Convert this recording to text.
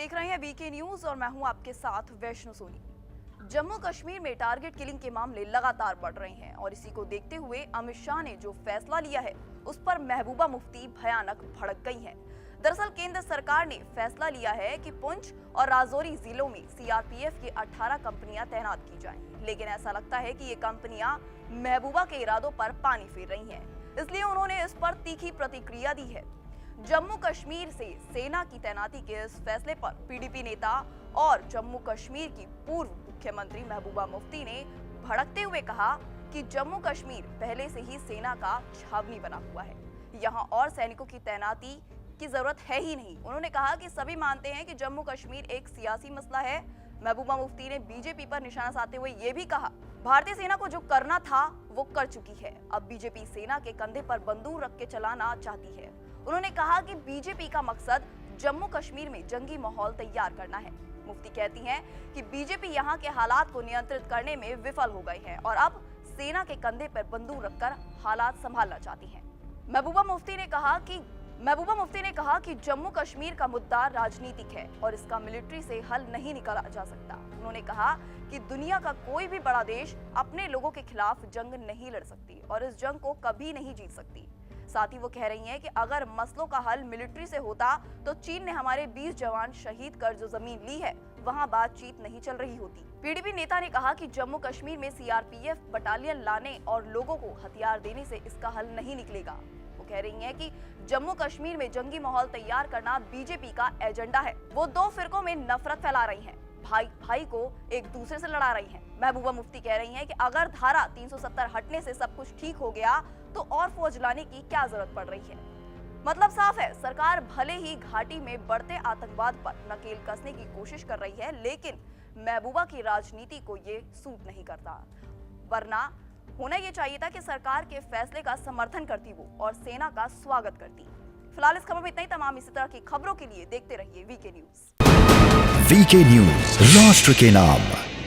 देख रहे हैं वीके न्यूज और मैं हूं आपके साथ वैष्णो सोनी। जम्मू कश्मीर में टारगेट किलिंग के मामले लगातार बढ़ रहे हैं और इसी को देखते हुए अमित शाह ने जो फैसला लिया है उस पर महबूबा मुफ्ती भयानक भड़क गई हैं। दरअसल केंद्र सरकार ने फैसला लिया है कि पुंछ और राजौरी जिलों में सीआरपीएफ की 18 कंपनियां तैनात की जाएं, लेकिन ऐसा लगता है कि ये कंपनियां महबूबा के इरादों पर पानी फेर रही हैं, इसलिए उन्होंने इस पर तीखी प्रतिक्रिया दी है। जम्मू कश्मीर से सेना की तैनाती के इस फैसले पर पीडीपी नेता और जम्मू कश्मीर की पूर्व मुख्यमंत्री महबूबा मुफ्ती ने भड़कते हुए कहा कि जम्मू कश्मीर पहले से ही सेना का छावनी बना हुआ है, यहाँ और सैनिकों की तैनाती की जरूरत है ही नहीं। उन्होंने कहा कि सभी मानते हैं कि जम्मू कश्मीर एक सियासी मसला है। महबूबा मुफ्ती ने बीजेपी पर निशाना साधते हुए ये भी कहा, भारतीय सेना को जो करना था वो कर चुकी है, अब बीजेपी सेना के कंधे पर बंदूक रख के चलाना चाहती है। उन्होंने कहा कि बीजेपी का मकसद जम्मू कश्मीर में जंगी माहौल तैयार करना है। मुफ्ती कहती हैं कि बीजेपी यहां के हालात को नियंत्रित करने में विफल हो गई है और अब सेना के कंधे पर बंदूक रखकर हालात संभालना चाहती हैं। महबूबा मुफ्ती ने कहा कि जम्मू कश्मीर का मुद्दा राजनीतिक है और इसका मिलिट्री से हल नहीं निकाला जा सकता। उन्होंने कहा कि दुनिया का कोई भी बड़ा देश अपने लोगों के खिलाफ जंग नहीं लड़ सकती और इस जंग को कभी नहीं जीत सकती। साथ ही वो कह रही हैं कि अगर मसलों का हल मिलिट्री से होता तो चीन ने हमारे 20 जवान शहीद कर जो जमीन ली है वहां बातचीत नहीं चल रही होती। पीडीपी नेता ने कहा कि जम्मू कश्मीर में सीआरपीएफ बटालियन लाने और लोगों को हथियार देने से इसका हल नहीं निकलेगा। वो कह रही हैं कि जम्मू कश्मीर में जंगी माहौल तैयार करना बीजेपी का एजेंडा है। वो दो फिरकों में नफरत फैला रही हैं, भाई भाई को एक दूसरे से लड़ा रही हैं। महबूबा मुफ्ती कह रही हैं कि अगर धारा 370 हटने से सब कुछ ठीक हो गया तो और फौज लाने की क्या जरूरत पड़ रही है। मतलब साफ है, सरकार भले ही घाटी में बढ़ते आतंकवाद पर नकेल कसने की कोशिश कर रही है, लेकिन महबूबा की राजनीति को ये सूट नहीं करता। वरना होना ये चाहिए था कि सरकार के फैसले का समर्थन करती वो और सेना का स्वागत करती। फिलहाल इस खबर में इतना ही। तमाम इसी तरह की खबरों के लिए देखते रहिए वीके न्यूज। वीके न्यूज, राष्ट्र के नाम।